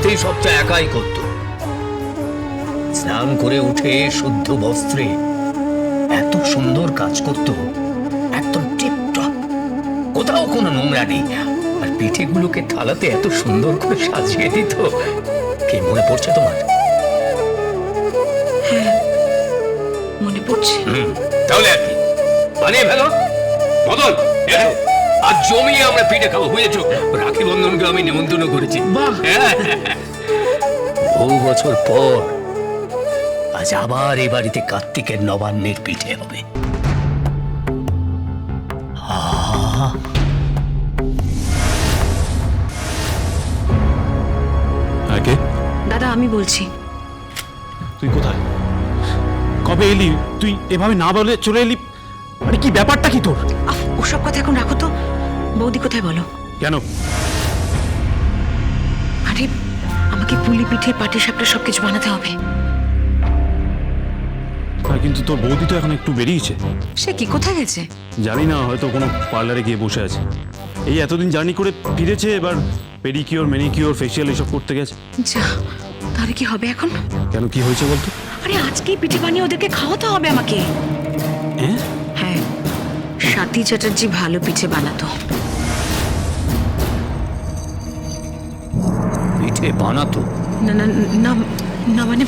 রাতেই সবটা একাই করত। স্নান করে উঠে শুদ্ধ বস্ত্রে এত সুন্দর কাজ করত, একদম টিপটপ, কোথাও কোনো নোংরা নেই। আর পিঠেগুলোকে থালাতে এত সুন্দর করে সাজিয়ে দিত। কি মনে পড়ছে তোমার? মনে পড়ছে। তাহলে আর কি, বানিয়ে ফেলো। মদন, আজ জমিয়ে আমরা পিঠে খাবো, বুঝেছো? রাখি বন্ধনকে আমি নিমন্ত্রণ করেছি। বহু বছর পর আজ আবার এই বাড়িতে কার্তিকের নবান্নের পিঠে হবে। আগে দাদা আমি বলছি। তুই কোথায়? কবে এলি? তুই এভাবে না বলে চলে এলি? আরে কি ব্যাপারটা কি তোর? ওসব কথা এখন রাখো তো। বৌদি কোথায় বলো? কেন? আরে আমাকে পুলি পিঠে পাটিসাপটা সবকিছু বানাতে হবে। কিন্তু তোর বৌদি তো এখন একটু বেরিয়েছে। সে কি কোথায় গেছে? জানি না, হয়তো কোনো পার্লারে গিয়ে বসে আছে। এই এতদিন জার্নি করে ফিরেছে, এবার পেডিকিওর ম্যানিকিওর ফেসিয়াল এসব করতে গেছে। যা, তাহলে কি হবে এখন? কেন, কি হয়েছে বলতো? আরে আজকেই পিঠে বানিয়ে ওদেরকে খাওয়াতে হবে আমাকে। হ্যাঁ, স্বাতী চ্যাটার্জি ভালো পিঠে বানাতো। পিঠে বানাতো? না না না না, মানে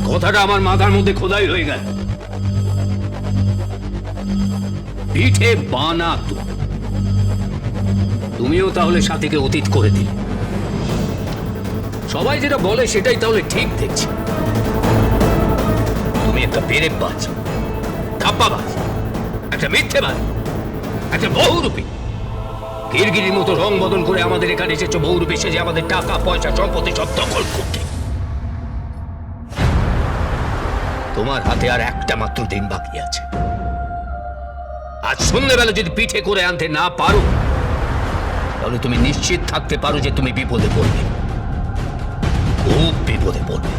কথাটা আমার মাথার মধ্যে খোদাই হয়ে গেল। পিঠে বানাতো। তুমিও তাহলে সাথীকে অতীত করে দিলে। সবাই যেটা বলে সেটাই তাহলে ঠিক দেখছি। তুমি একটা পেরেকবাজ, ধাপ্পাবাজ, একটা মিথ্যেবাজ, একটা বহুরূপী। গিরগিরির মতো রং বদল করে আমাদের এখানে এসেছো বহুরূপী সেজে আমাদের টাকা পয়সা সম্পত্তি সব দখল করতে। তোমার হাতে আর একটা মাত্র দিন বাকি আছে। আজ সন্ধ্যেবেলা যদি পিঠে করে আনতে না পারো, তাহলে তুমি নিশ্চিত থাকতে পারো যে তুমি বিপদে পড়বে, খুব বিপদে পড়বে।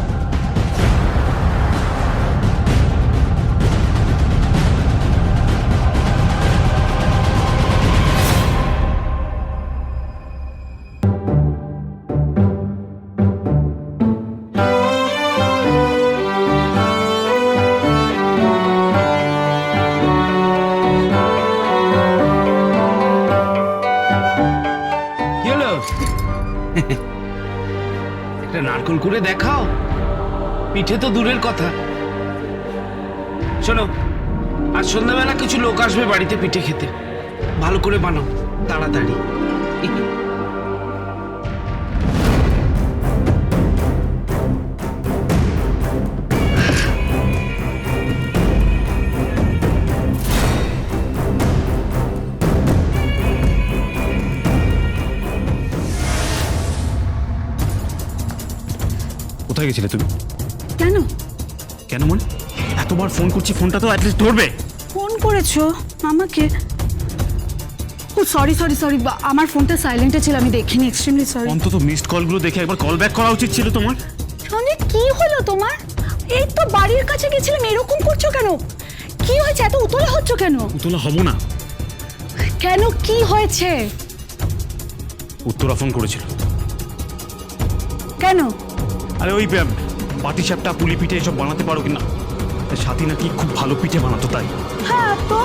একটা নারকল করে দেখাও। পিঠে তো দূরের কথা। শোনো, আজ সন্ধ্যাবেলা কিছু লোক আসবে বাড়িতে পিঠে খেতে। ভালো করে বানাও, তাড়াতাড়ি। কোথায় গেছিলে তুমি? কেন? কেন মানে? এতবার ফোন করছি, ফোনটা তো অ্যাটলিস্ট ধরবে। ফোন করেছো আমাকে? ও সরি সরি সরি, আমার ফোনটা সাইলেন্টে ছিল, আমি দেখিনি, এক্সট্রিমলি সরি। অন্তত মিসড কলগুলো দেখে একবার কল ব্যাক করা উচিত ছিল তোমার। সঞ্জয় কি হলো তোমার? এই তো বাড়ির কাছে গেছিলাম, এরকম করছো কেন? কি হয়েছে? এত উতলা হচ্ছ কেন? উতলা হব না। কেন, কি হয়েছে? উত্তরা ফোন করেছিল। কেন? আরে ওই পাটিসাপটা পুলি পিঠে এসব বানাতে পারো কিনা, সাথী নাকি খুব ভালো পিঠে বানাতো তাই। হ্যাঁ তো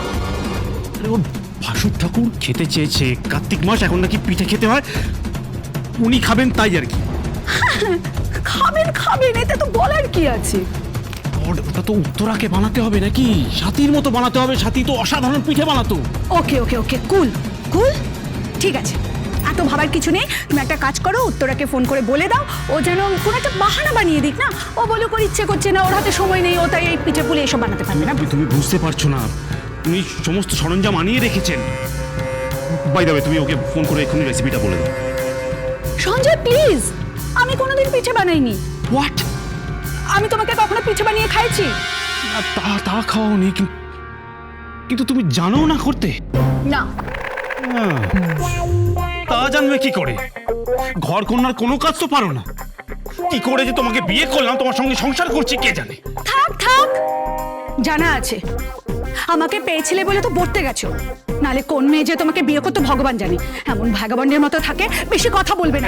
আরে ওর ভাসুর ঠাকুর খেতে চেয়েছে, কার্তিক মাস এখন নাকি পিঠে খেতে হয়, উনি খাবেন তাই আর কি। খাবেন খাবেন, এতে তো বলার কি আছে? ওটা তো উত্তরাকে বানাতে হবে নাকি, সাথীর মতো বানাতে হবে। সাথী তো অসাধারণ পিঠে বানাতো। ওকে ওকে ওকে, কুল কুল, ঠিক আছে, এত ভাবার কিছু নেই। তুমি একটা কাজ করো, উত্তরাকে ফোন করে বলে দাও ও যেন কোনো একটা বাহানা বানিয়ে দিক না। ও বলে ওর ইচ্ছে করছে না, ওর হাতে সময় নেই, ও তাই এই পিঠে পুলি এসব বানাতে পারবে না। তুমি বুঝতে পারছো না, উনি সমস্ত সরঞ্জাম আনিয়ে রেখেছেন। বাই দ্য ওয়ে, তুমি ওকে ফোন করে এক্ষুনি রেসিপিটা বলে দাও। সঞ্জয় প্লিজ, আমি কোনোদিন পিঠে বানাইনি। হোয়াট? আমি তোমাকে কখনো পিঠে বানিয়ে খাইছি? তা খাওয়াওনি, কিন্তু তুমি জানো না করতে? না। তা জানবে কি করে? ঘর কন্যার কোনো কাজ তো পারো না। কি করে যে তোমাকে বিয়ে করলাম, তোমার সঙ্গে সংসার করছি কে জানে। থাক থাক, জানা আছে, আমাকে পেয়েছিলে বলে তো পড়তে গেছো। নালে কোন মেয়ে যে তোমাকে বিয়ে করতে ভগবান জানে। এমন ভাগাবন্ডের মতো থাকে, বেশি কথা বলবে না।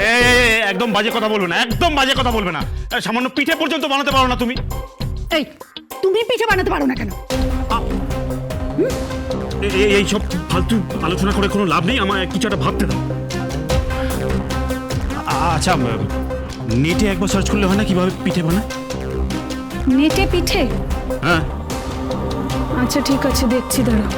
একদম বাজে কথা বলবে না, একদম বাজে কথা বলবে না। সামান্য পিঠে পর্যন্ত বানাতে পারো না তুমি। এই তুমি পিঠে বানাতে পারো না কেন? এই সব ফালতু আলোচনা করে কোনো লাভ নেই, আমার কিছু একটা ভাবতে দাও। আচ্ছা, নেটে একবার সার্চ করলে হয় না কিভাবে পিঠে বানায়? নেটে পিঠে? হ্যাঁ। আচ্ছা ঠিক আছে, দেখছি, দাঁড়াও।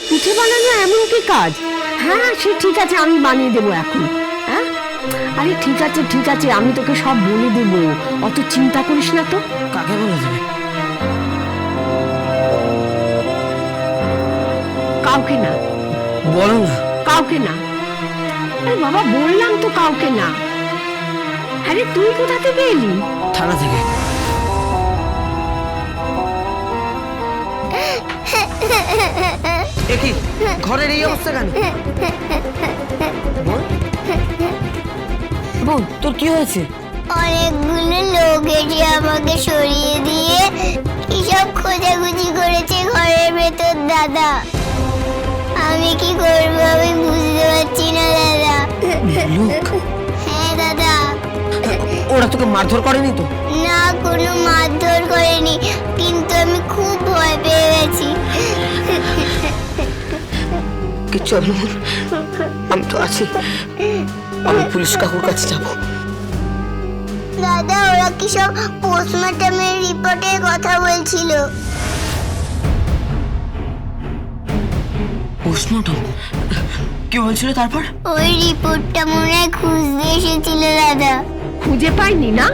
পিঠে বানানো এমন কি কাজ? হ্যাঁ সে ঠিক আছে, আমি বানিয়ে দেবো এখন। হ্যাঁ আরে ঠিক আছে ঠিক আছে, আমি তোকে সব বলে দেবো, অত চিন্তা করিস না তো। কাকে বলে দেবে? কাউকে না। বলো না। কাউকে না। আরে বাবা বললাম তো কাউকে না। আরে তুই কোথা থেকে এলি? থানা থেকে। কি ঘরের এই অবস্থা কেন? বোন তোর কি হয়েছে? অনেকগুলো লোক এসে আমাকে সরিয়ে দিয়ে কিসব খোঁজাখুঁজি করেছে ঘরের ভেতর দাদা। আমি কি করবো আমি বুঝতে পারছি না দাদা। লোক? হ্যাঁ দাদা। ওরা তোকে মারধর করেনি তো? না কোনো মারধর করেনি, কিন্তু আমি খুব ভয় পেয়ে গেছি। চল আমি তো আছি, আমি পুলিশ কাকুর কাছে যাবো। দাদা ওরা কিসব পোস্টমর্টমের রিপোর্টের কথা বলছিল। পোস্টমর্টম কি বলছিল তারপর? ওই রিপোর্টটা মনে হয় খুঁজতে এসেছিল দাদা। খুঁজে পাইনি না?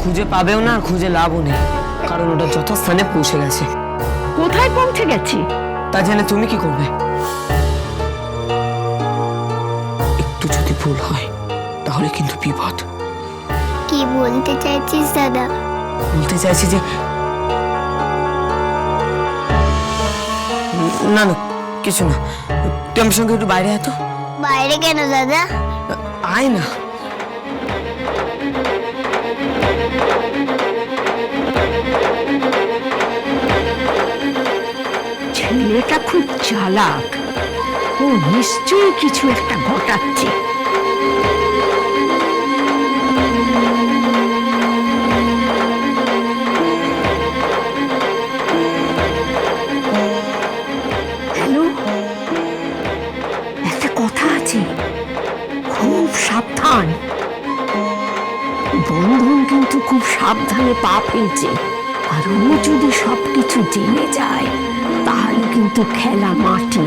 খুঁজে পাবেও না, খুঁজে লাভও নেই, কারণ ওটা যথাস্থানে পৌঁছে গেছে। কোথায় পৌঁছে গেছি? তা জেনে তুমি কি করবে? একটু যদি ভুল হয় তাহলে কিন্তু বিপদ। কি বলতে চাইছিস দাদা? বলতে চাইছি যে না না কিছু না, তুই আমার সঙ্গে একটু বাইরে আয় তো। বাইরে কেন দাদা? আয় না। ছেলেটা খুব চালাক, ও নিশ্চয়ই কিছু একটা ঘটাচ্ছে। হ্যালো, একটা কথা আছে, খুব সাবধান। বন্ধন কিন্তু খুব সাবধানে পা ফেলছে, আর ও যদি সবকিছু জেনে যায় তাহলে কিন্তু খেলা মাটি।